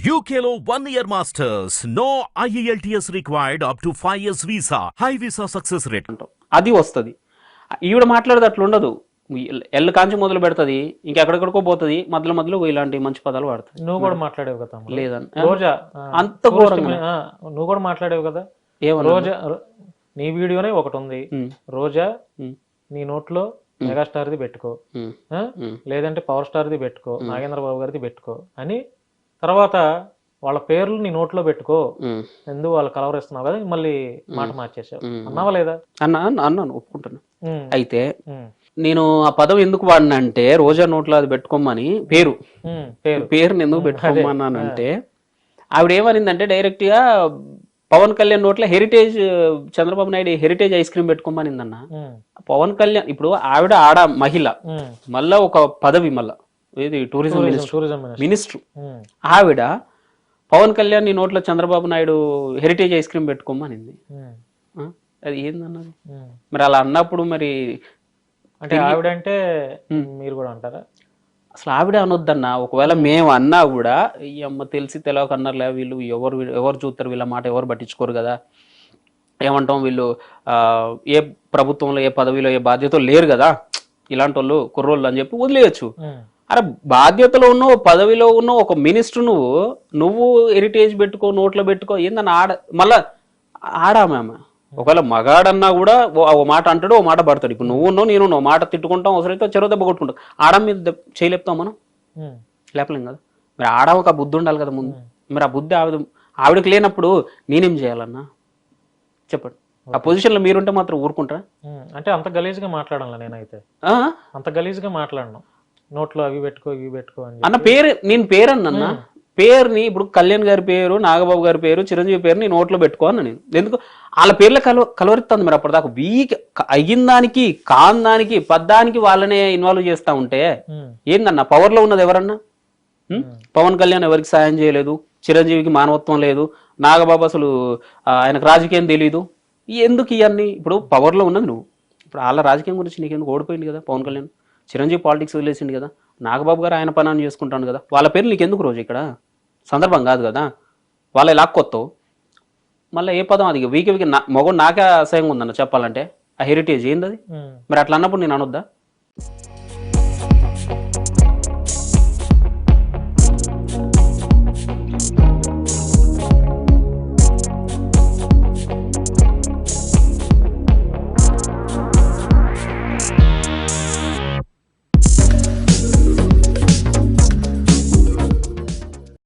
UKLO 1 year masters. No IELTS required up to 5 years visa. High visa success rate. అది వస్తుంది. ఈవిడ మాట్లాడేది అట్లా ఉండదు. ఎల్లు కాంచి మొదలు పెడుతుంది, ఇంకెక్కడెక్కడికో పోతుంది, మధ్యలో మధ్యలో ఇలాంటి మంచి పదాలు వాడుతుంది. నువ్వు కూడా మాట్లాడేవు కదా లేదని రోజా, అంత ఘోరంగా నువ్వు కూడా మాట్లాడేవు కదా. రోజా నీ వీడియోనే ఒకటి ఉంది, రోజా నీ నోట్లో మెగాస్టార్ది పెట్టుకో, లేదంటే పవర్ స్టార్ది పెట్టుకో, నాగేంద్ర బాబు గారిది పెట్టుకో అని, తర్వాత వాళ్ళ పేర్లు నీ నోట్లో పెట్టుకో, ఎందుకు వాళ్ళు కలవరిస్తున్నావు కదా, మళ్ళీ మాట మార్చేసావు. అన్నావా లేదా? అన్నాను, ఒప్పుకుంటాను. అయితే నేను ఆ పదం ఎందుకు వాడినా అంటే, రోజా నోట్లో అది పెట్టుకోమని పేరుని ఎందుకు పెట్టుకోమన్నానంటే, ఆవిడ ఏమనిందంటే డైరెక్ట్ గా పవన్ కళ్యాణ్ నోట్లో Heritage, Chandrababu Naidu Heritage ice cream పెట్టుకోమనిందన్న. పవన్ కళ్యాణ్ ఇప్పుడు ఆవిడ మహిళ, మళ్ళా ఒక పదవి, మళ్ళా ఏది టూరిజం మినిస్టర్. ఆవిడ పవన్ కళ్యాణ్ నీ నోట్లో Chandrababu Naidu Heritage ice cream పెట్టుకోమనింది. అది ఏందన్నది మరి? అలా అన్నప్పుడు మరి అంటే ఆవిడంటే మీరు కూడా అంటారా? అసలు ఆవిడ అనొద్దన్న. ఒకవేళ మేము అన్నా కూడా, ఈ అమ్మ తెలిసి తెలియక అన్నారులే, వీళ్ళు ఎవరు చూస్తారు, వీళ్ళ మాట ఎవరు పట్టించుకోరు కదా, ఏమంటాం, వీళ్ళు ఏ ప్రభుత్వంలో ఏ పదవిలో ఏ బాధ్యతలు లేరు కదా, ఇలాంటి వాళ్ళు కుర్రోళ్ళు అని చెప్పి వదిలేయచ్చు. అరే బాధ్యతలో ఉన్న పదవిలో ఉన్న ఒక మినిస్టర్ నువ్వు హెరిటేజ్ పెట్టుకో, నోట్లో పెట్టుకో ఏందన్న మళ్ళా ఆడామె. ఒకవేళ మగాడన్నా కూడా ఓ మాట అంటాడు, ఓ మాట పడతాడు. ఇప్పుడు నువ్వు నేను మాట తిట్టుకుంటాం, అవసరమైతే చెరువు దెబ్బ కొట్టుకుంటాం. ఆడ మీద చేయలేపుతాం మనం, లేపలేం కదా. మరి ఆడవక బుద్ధి ఉండాలి కదా ముందు. మరి ఆ బుద్ధి ఆవిడకి లేనప్పుడు నేనేం చేయాలన్నా చెప్పండి? ఆ పొజిషన్ లో మీరుంటే మాత్రం ఊరుకుంటారా? అంటే అంత గలీజ్గా మాట్లాడాల నేనైతే, అంత గలీజ్గా మాట్లాడను. నోట్లో అవి పెట్టుకో ఇవి పెట్టుకో అని అన్న నేను పేరు అన్న పేరుని, ఇప్పుడు కళ్యాణ్ గారి పేరు, నాగబాబు గారి పేరు, చిరంజీవి పేరు నీ నోట్లో పెట్టుకో అన్న. నేను ఎందుకు వాళ్ళ పేర్లు కలవరిస్తుంది? మరి అప్పటిదాకా వీక్ అయిన దానికి కాని దానికి పద్దానికి వాళ్ళనే ఇన్వాల్వ్ చేస్తా ఉంటే ఏందన్న? పవర్ లో ఉన్నది ఎవరన్నా? పవన్ కళ్యాణ్ ఎవరికి సాయం చేయలేదు, చిరంజీవికి మానవత్వం లేదు, నాగబాబు అసలు ఆయనకు రాజకీయం తెలీదు. ఎందుకు ఇవన్నీ? ఇప్పుడు పవర్ లో ఉన్నది నువ్వు. ఇప్పుడు వాళ్ళ రాజకీయం గురించి నీకెందుకు? ఓడిపోయింది కదా పవన్ కళ్యాణ్. చిరంజీవి పాలిటిక్స్ వదిలేసింది కదా, నాగబాబు గారు ఆయన పని చేసుకుంటాను కదా. వాళ్ళ పేర్లు నీకెందుకు? రోజు ఇక్కడ సందర్భం కాదు కదా. వాళ్ళ లాక్కొత్తావు మళ్ళీ ఏ పదం? అది వీకి మొగడు నాకే అసహ్యంగా ఉందన్న చెప్పాలంటే. ఆ హెరిటేజ్ ఏంది అది? మరి అట్లా అన్నప్పుడు నేను అనొద్దా?